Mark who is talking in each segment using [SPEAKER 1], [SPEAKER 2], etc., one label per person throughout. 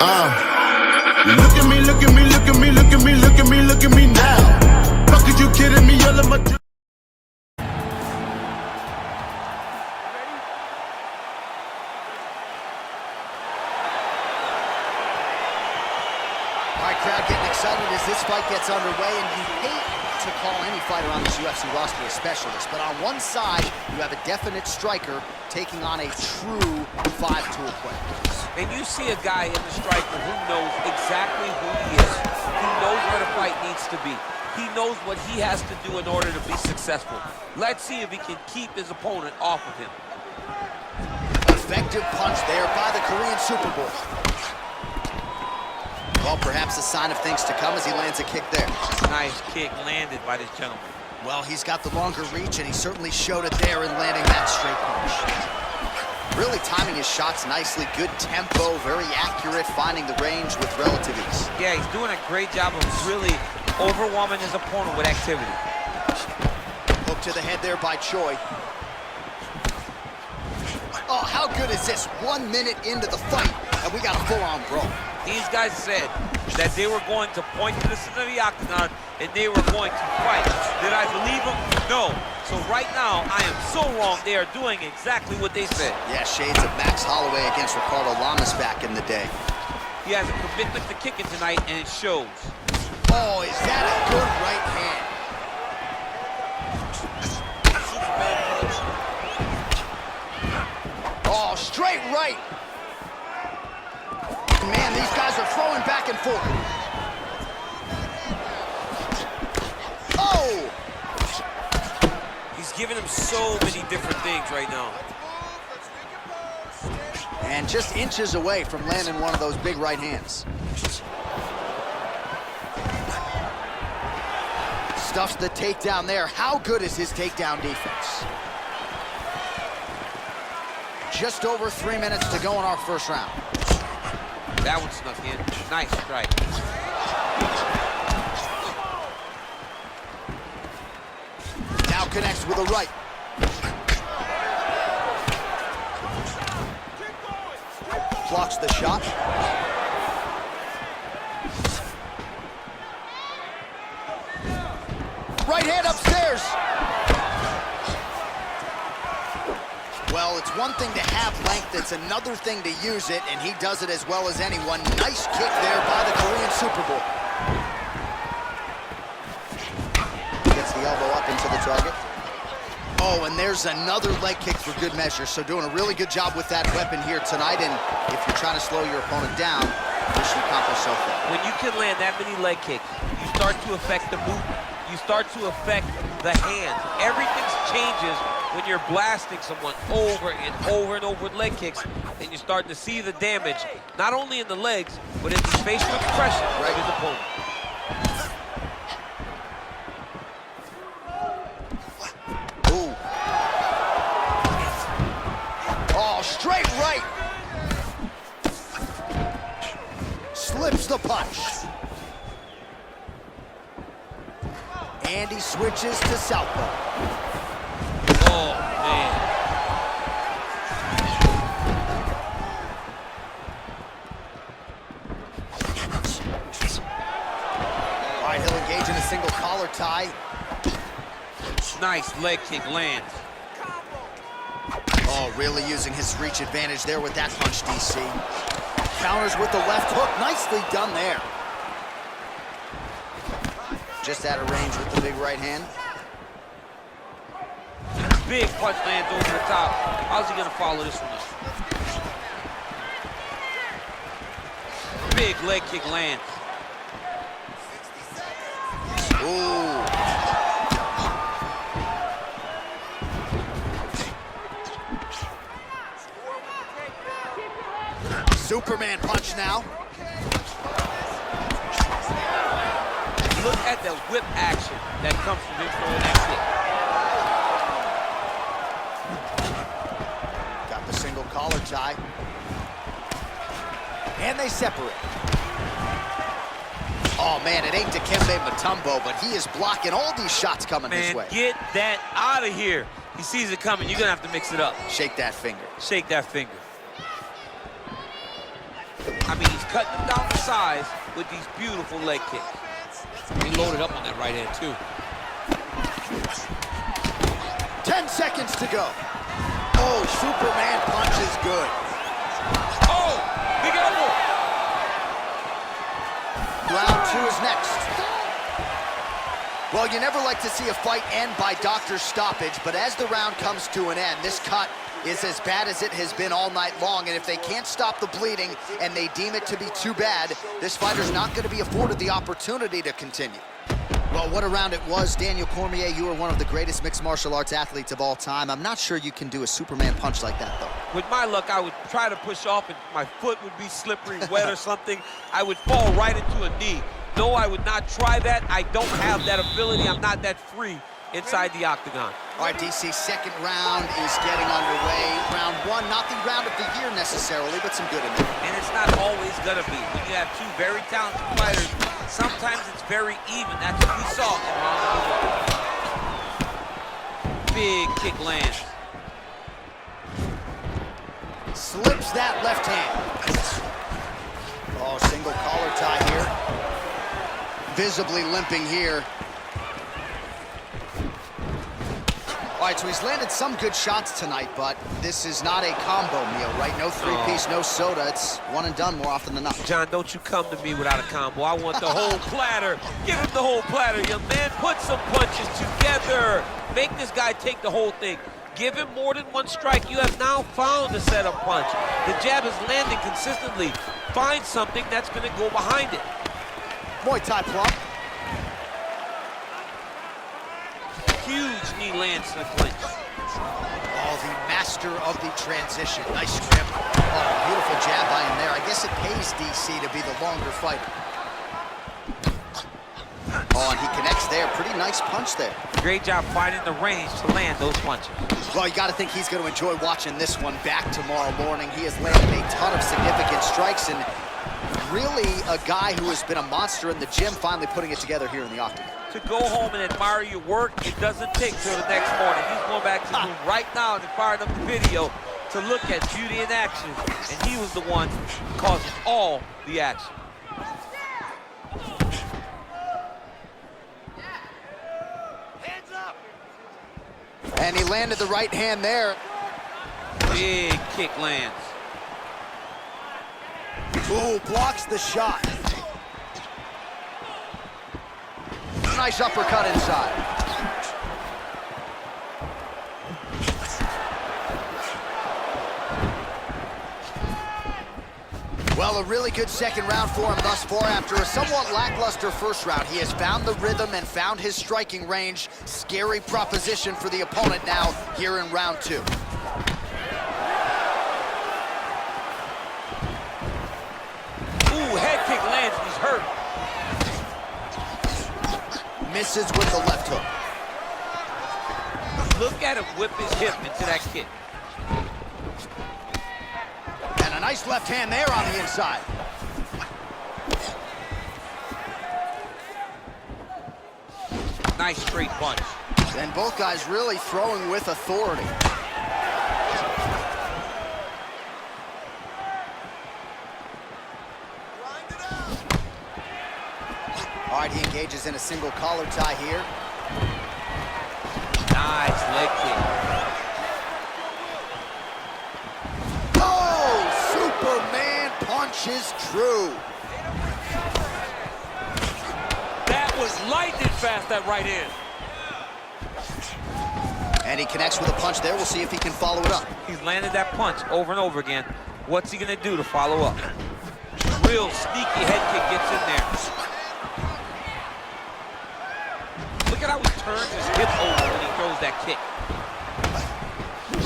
[SPEAKER 1] Look at me, look at me, look at me, look at me, look at me, look at me now. Fuck, are you kidding me? All of my
[SPEAKER 2] Crowd getting excited as this fight gets underway, and you hate to call any fighter on this UFC roster a specialist, but on one side, you have a definite striker taking on a true five-tool player.
[SPEAKER 3] And you see a guy in the striker who knows exactly who he is. He knows where the fight needs to be. He knows what he has to do in order to be successful. Let's see if he can keep his opponent off of him.
[SPEAKER 2] Effective punch there by the Korean Superboy. Well, perhaps a sign of things to come as he lands a kick there.
[SPEAKER 3] Nice kick landed by this gentleman.
[SPEAKER 2] Well, he's got the longer reach, and he certainly showed it there in landing that straight punch. Really timing his shots nicely. Good tempo, very accurate, finding the range with relative ease.
[SPEAKER 3] Yeah, he's doing a great job of really overwhelming his opponent with activity.
[SPEAKER 2] Hook to the head there by Choi. Oh, how good is this? 1 minute into the fight, and we got a full-on brawl.
[SPEAKER 3] These guys said that they were going to point to the center of the octagon and they were going to fight. Did I believe them? No. So right now, I am so wrong. They are doing exactly what they said.
[SPEAKER 2] Yeah, shades of Max Holloway against Ricardo Lamas back in the day.
[SPEAKER 3] He has a commitment to kicking tonight, and it shows.
[SPEAKER 2] Oh, is that a good right hand? Oh, straight right. Man, these guys are throwing back and forth. Oh!
[SPEAKER 3] He's giving him so many different things right now.
[SPEAKER 2] And just inches away from landing one of those big right hands. Stuffs the takedown there. How good is his takedown defense? Just over 3 minutes to go in our first round.
[SPEAKER 3] That one snuck in. Nice strike.
[SPEAKER 2] Now connects with a right. Blocks the shot. Right hand upstairs. Well, it's one thing to have length, it's another thing to use it, and he does it as well as anyone. Nice kick there by the Korean Superboy. Gets the elbow up into the target. Oh, and there's another leg kick for good measure, so doing a really good job with that weapon here tonight, and if you're trying to slow your opponent down, mission accomplished so far.
[SPEAKER 3] When you can land that many leg kicks, you start to affect the movement. You start to affect the hand. Everything changes when you're blasting someone over and over and over with leg kicks, and you're starting to see the damage, not only in the legs, but in the facial expression of his opponent.
[SPEAKER 2] Ooh. Oh, straight right. Slips the punch. And he switches to southpaw.
[SPEAKER 3] Oh, man.
[SPEAKER 2] All right, he'll engage in a single collar tie.
[SPEAKER 3] Nice leg kick lands.
[SPEAKER 2] Oh, really using his reach advantage there with that punch, DC. Counters with the left hook. Nicely done there. Just out of range with the big right hand.
[SPEAKER 3] Big punch lands over the top. How's he gonna follow this one up? Big leg kick lands.
[SPEAKER 2] Ooh. Superman punch now.
[SPEAKER 3] Look at the whip action that comes from him throwing that kick.
[SPEAKER 2] Got the single collar tie. And they separate. Oh, man, it ain't Dikembe Mutombo, but he is blocking all these shots coming his way.
[SPEAKER 3] Get that out of here. He sees it coming. You're going to have to mix it up.
[SPEAKER 2] Shake that finger.
[SPEAKER 3] Shake that finger. I mean, he's cutting them down to size with these beautiful leg kicks.
[SPEAKER 4] He loaded up on that right hand, too.
[SPEAKER 2] 10 seconds to go. Oh, Superman punch is good.
[SPEAKER 3] Oh, big elbow.
[SPEAKER 2] Round 2 is next. Well, you never like to see a fight end by doctor's stoppage, but as the round comes to an end, this cut is as bad as it has been all night long, and if they can't stop the bleeding and they deem it to be too bad, this fighter's not going to be afforded the opportunity to continue. Well, what a round it was. Daniel Cormier, you are one of the greatest mixed martial arts athletes of all time. I'm not sure you can do a Superman punch like that, though.
[SPEAKER 3] With my luck, I would try to push off and my foot would be slippery, wet or something. I would fall right into a knee. No, I would not try that. I don't have that ability. I'm not that free inside the octagon.
[SPEAKER 2] All right, DC, second round is getting underway. Round 1, not the round of the year necessarily, but some good in there.
[SPEAKER 3] And it's not always gonna be. When you have two very talented fighters, sometimes it's very even. That's what we saw in round number 1. Big kick lands.
[SPEAKER 2] Slips that left hand. Oh, single collar tie here. Visibly limping here. All right, so he's landed some good shots tonight, but this is not a combo meal, right? No three-piece, no soda. It's one and done more often than not.
[SPEAKER 3] John, don't you come to me without a combo. I want the whole platter. Give him the whole platter, young man. Put some punches together. Make this guy take the whole thing. Give him more than one strike. You have now found a setup punch. The jab is landing consistently. Find something that's going to go behind it.
[SPEAKER 2] Muay Thai plump.
[SPEAKER 3] Huge knee lands to the clinch.
[SPEAKER 2] Oh, the master of the transition. Nice grip. Oh, beautiful jab by him there. I guess it pays DC to be the longer fighter. Oh, and he connects there. Pretty nice punch there.
[SPEAKER 3] Great job finding the range to land those punches.
[SPEAKER 2] Well, you got to think he's going to enjoy watching this one back tomorrow morning. He has landed a ton of significant strikes and really a guy who has been a monster in the gym, finally putting it together here in the octagon.
[SPEAKER 3] To go home and admire your work, it doesn't take till the next morning. He's going back to the room right now and firing up the video to look at beauty in action. And he was the one causing all the action.
[SPEAKER 1] Hands up!
[SPEAKER 2] And he landed the right hand there.
[SPEAKER 3] Big kick lands.
[SPEAKER 2] Ooh, blocks the shot. Nice uppercut inside. Well, a really good second round for him thus far. After a somewhat lackluster first round, he has found the rhythm and found his striking range. Scary proposition for the opponent now here in round 2.
[SPEAKER 3] Ooh, head kick lands, he's hurt.
[SPEAKER 2] Misses with the left hook.
[SPEAKER 3] Look at him whip his hip into that kick.
[SPEAKER 2] And a nice left hand there on the inside.
[SPEAKER 3] Nice straight punch.
[SPEAKER 2] And both guys really throwing with authority. All right, he engages in a single collar tie here.
[SPEAKER 3] Nice leg kick.
[SPEAKER 2] Oh, Superman punch is true.
[SPEAKER 4] That was lightning fast, that right hand.
[SPEAKER 2] And he connects with a punch there. We'll see if he can follow it up.
[SPEAKER 3] He's landed that punch over and over again. What's he gonna do to follow up? Real sneaky head kick gets in there. Look at how he turns his hip over when he throws that kick.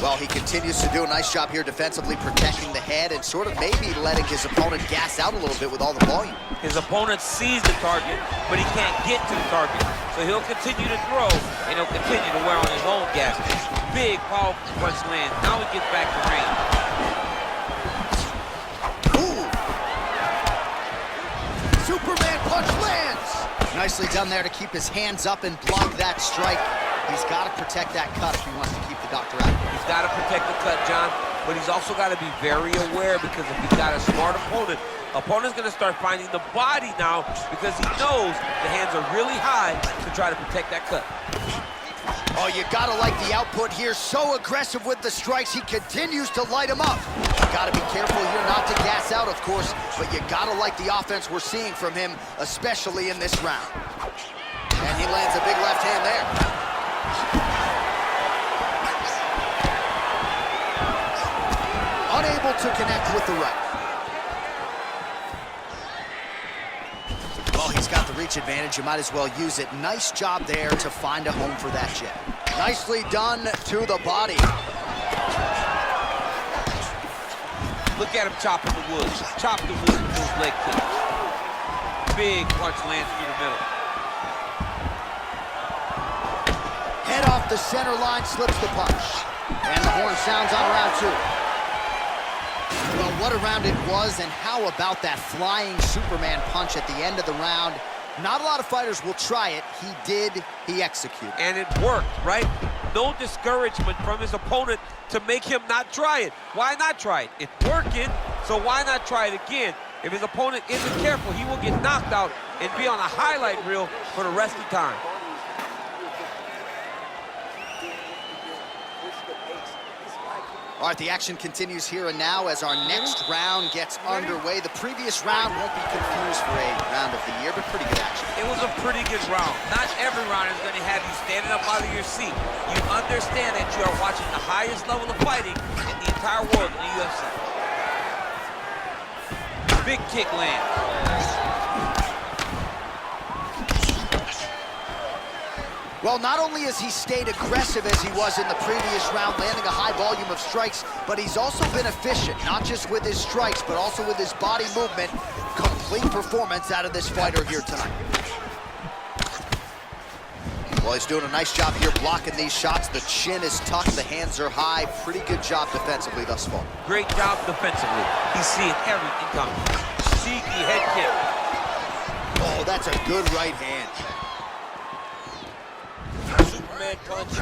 [SPEAKER 2] Well, he continues to do a nice job here defensively, protecting the head and sort of maybe letting his opponent gas out a little bit with all the volume.
[SPEAKER 3] His opponent sees the target, but he can't get to the target. So he'll continue to throw, and he'll continue to wear on his own gas. Big, powerful punch lands. Now he gets back to range.
[SPEAKER 2] Ooh. Superman punch lands. Nicely done there to keep his hands up and block that strike. He's got to protect that cut if he wants to keep the doctor out.
[SPEAKER 3] He's got to protect the cut, John, but he's also got to be very aware, because if he's got a smart opponent Opponent's gonna start finding the body now because he knows the hands are really high to try to protect that cut.
[SPEAKER 2] Oh, you gotta like the output here. So aggressive with the strikes. He continues to light him up. You gotta be careful here not to gas out, of course, but you gotta like the offense we're seeing from him, especially in this round. And he lands a big left hand there. Unable to connect with the right. Well, he's got the reach advantage. You might as well use it. Nice job there to find a home for that jab. Nicely done to the body.
[SPEAKER 3] Look at him chopping the wood. Chop the wood with those leg kicks. Big punch lands through the middle.
[SPEAKER 2] Head off the center line, slips the punch. And the horn sounds on round 2. Well, what a round it was, and how about that flying Superman punch at the end of the round? Not a lot of fighters will try it. He did, he executed.
[SPEAKER 3] And it worked, right? No discouragement from his opponent to make him not try it. Why not try it? It's working, so why not try it again? If his opponent isn't careful, he will get knocked out and be on a highlight reel for the rest of the time.
[SPEAKER 2] All right, the action continues here and now as our next round gets underway. The previous round won't be confused for a round of the year, but pretty good action.
[SPEAKER 3] It was a pretty good round. Not every round is going to have you standing up out of your seat. You understand that you are watching the highest level of fighting in the entire world in the UFC. Big kick lands.
[SPEAKER 2] Well, not only has he stayed aggressive as he was in the previous round, landing a high volume of strikes, but he's also been efficient, not just with his strikes, but also with his body movement. Complete performance out of this fighter here tonight. Well, he's doing a nice job here blocking these shots. The chin is tucked, the hands are high. Pretty good job defensively thus far.
[SPEAKER 3] Great job defensively. He's seeing everything coming. Cheeky head kick.
[SPEAKER 2] Oh, that's a good right hand.
[SPEAKER 4] Punch.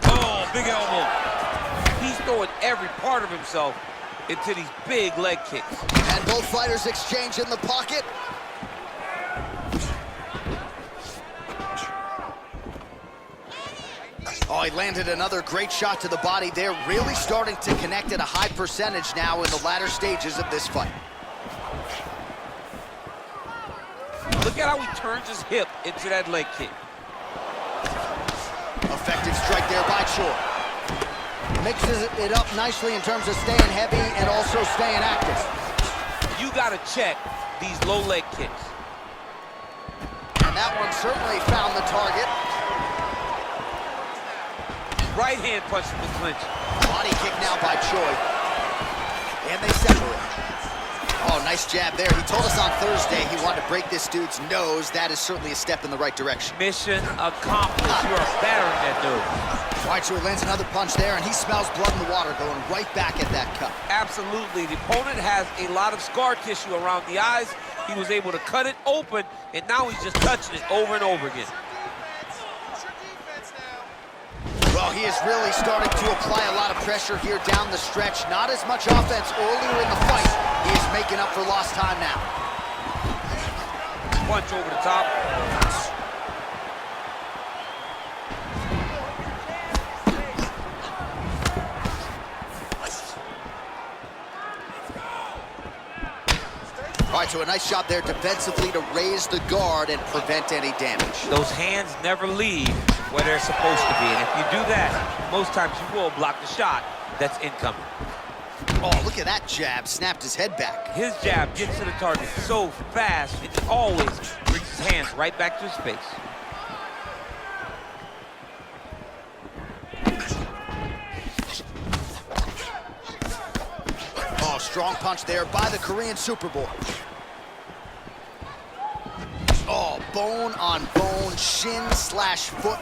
[SPEAKER 4] Oh, big elbow.
[SPEAKER 3] He's throwing every part of himself into these big leg kicks.
[SPEAKER 2] And both fighters exchange in the pocket. Oh, he landed another great shot to the body there. Really starting to connect at a high percentage now in the latter stages of this fight.
[SPEAKER 3] Look at how he turns his hip into that leg kick.
[SPEAKER 2] Effective strike there by Choi. Mixes it up nicely in terms of staying heavy and also staying active.
[SPEAKER 3] You gotta check these low leg kicks.
[SPEAKER 2] And that one certainly found the target.
[SPEAKER 3] Right hand punch from the clinch.
[SPEAKER 2] Body kick now by Choi. And they separate. Oh, nice jab there. He told us on Thursday he wanted to break this dude's nose. That is certainly a step in the right direction.
[SPEAKER 3] Mission accomplished. You are battering that dude.
[SPEAKER 2] All right, so he lands another punch there, and he smells blood in the water, going right back at that cut.
[SPEAKER 3] Absolutely. The opponent has a lot of scar tissue around the eyes. He was able to cut it open, and now he's just touching it over and over again.
[SPEAKER 2] Well, he is really starting to apply a lot of pressure here down the stretch. Not as much offense earlier in the fight. He is making up for lost time now.
[SPEAKER 3] Punch over the top.
[SPEAKER 2] All right, so a nice job there defensively to raise the guard and prevent any damage.
[SPEAKER 3] Those hands never leave where they're supposed to be. And if you do that, most times you will block the shot that's incoming.
[SPEAKER 2] Oh, look at that jab. Snapped his head back.
[SPEAKER 3] His jab gets to the target so fast, it always brings his hands right back to his face.
[SPEAKER 2] Oh, strong punch there by the Korean Superboy. Oh, bone on bone, shin slash foot,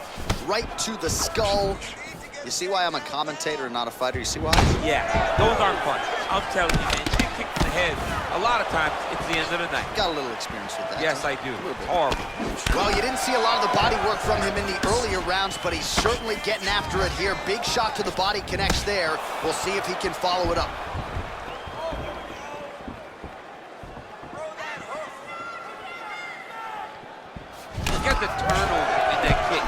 [SPEAKER 2] right to the skull. You see why I'm a commentator and not a fighter? You see why?
[SPEAKER 3] Yeah, those aren't fun. I'm telling you, man, you get kicked in the head, a lot of times it's the end of the night.
[SPEAKER 2] Got a little experience with that.
[SPEAKER 3] Yes, I do. Horrible.
[SPEAKER 2] Well, you didn't see a lot of the body work from him in the earlier rounds, but he's certainly getting after it here. Big shot to the body connects there. We'll see if he can follow it up.
[SPEAKER 3] the turnover in that kick.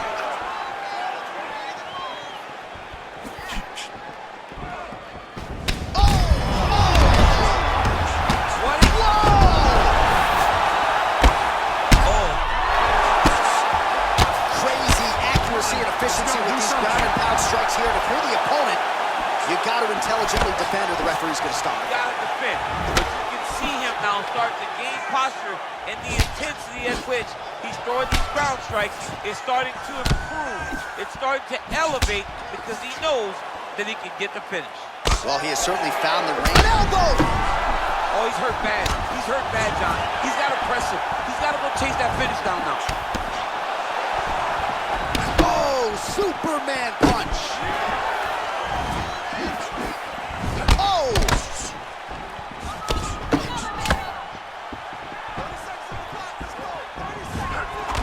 [SPEAKER 2] Efficiency with these ground and pound strikes here. And if you're the opponent, you got to intelligently defend or the referee's going to stop it.
[SPEAKER 3] You got to defend. But you can see him now starting to gain posture, and the intensity at which he's throwing these ground strikes is starting to improve. It's starting to elevate because he knows that he can get the finish.
[SPEAKER 2] Well, he has certainly found the range. Elbow!
[SPEAKER 3] Oh, he's hurt bad. He's hurt bad, John. He's got to press him. He's got to go chase that finish down now.
[SPEAKER 2] Superman punch. Oh!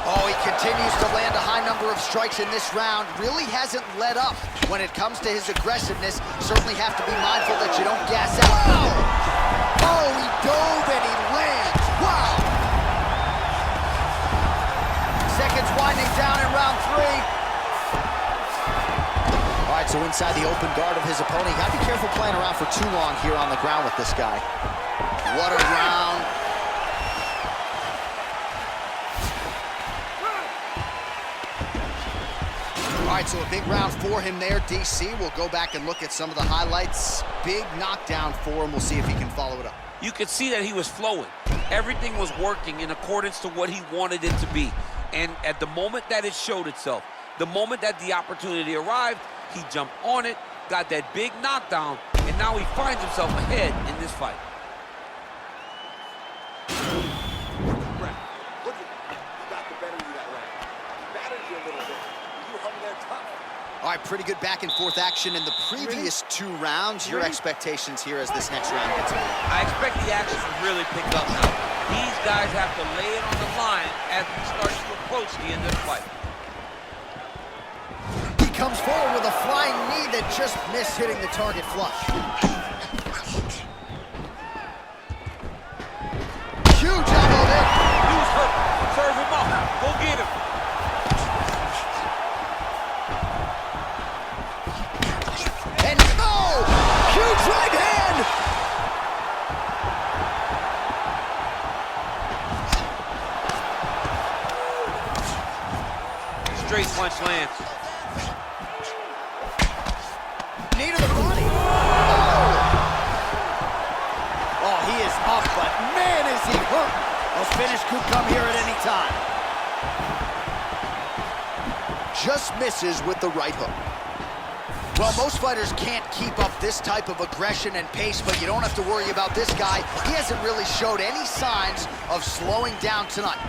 [SPEAKER 2] Oh, he continues to land a high number of strikes in this round. Really hasn't let up when it comes to his aggressiveness. Certainly have to be mindful that you don't gas out. Oh, oh, he dove and he lands. Wow! Seconds winding down in round 3. All right, so inside the open guard of his opponent. You gotta be careful playing around for too long here on the ground with this guy. What a round. All right, so a big round for him there, DC. We'll go back and look at some of the highlights. Big knockdown for him. We'll see if he can follow it up.
[SPEAKER 3] You could see that he was flowing. Everything was working in accordance to what he wanted it to be. And at the moment that it showed itself, the moment that the opportunity arrived, he jumped on it, got that big knockdown, and now he finds himself ahead in this fight.
[SPEAKER 2] All right, pretty good back and forth action in the previous 2 rounds. Your expectations here as this next round gets on?
[SPEAKER 3] I expect the action to really pick up now. These guys have to lay it on the line as we start to approach the end of the fight.
[SPEAKER 2] He comes forward with a flying knee that just missed hitting the target flush. Huge elbow there.
[SPEAKER 3] He was hurt. Serve him up. Go get him.
[SPEAKER 2] And oh! Huge right hand!
[SPEAKER 3] Straight punch lands.
[SPEAKER 2] Knee to the body. Oh, he is up, but man, is he hurt. A finish could come here at any time. Just misses with the right hook. Well, most fighters can't keep up this type of aggression and pace, but you don't have to worry about this guy. He hasn't really showed any signs of slowing down tonight.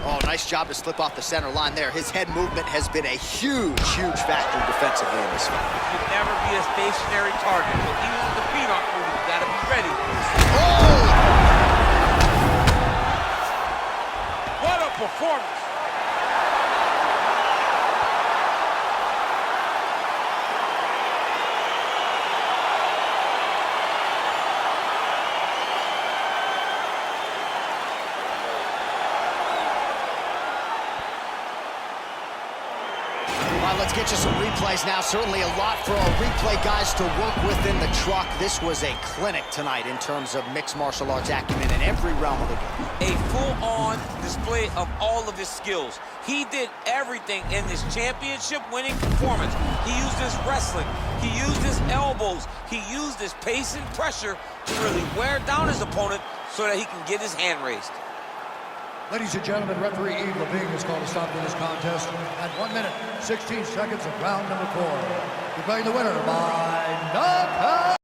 [SPEAKER 2] Oh, nice job to slip off the center line there. His head movement has been a huge, huge factor defensively in this fight.
[SPEAKER 3] You can never be a stationary target. Even with the feet aren't moving, you gotta be ready.
[SPEAKER 2] Oh!
[SPEAKER 4] What a performance.
[SPEAKER 2] Let's get you some replays now. Certainly a lot for our replay guys to work with in the truck. This was a clinic tonight in terms of mixed martial arts acumen in every realm of the game.
[SPEAKER 3] A full-on display of all of his skills. He did everything in this championship-winning performance. He used his wrestling. He used his elbows. He used his pace and pressure to really wear down his opponent so that he can get his hand raised.
[SPEAKER 5] Ladies and gentlemen, referee Yves Levine has called a stop to this contest at 1 minute, 16 seconds of round number 4. Declaring the winner by knockout.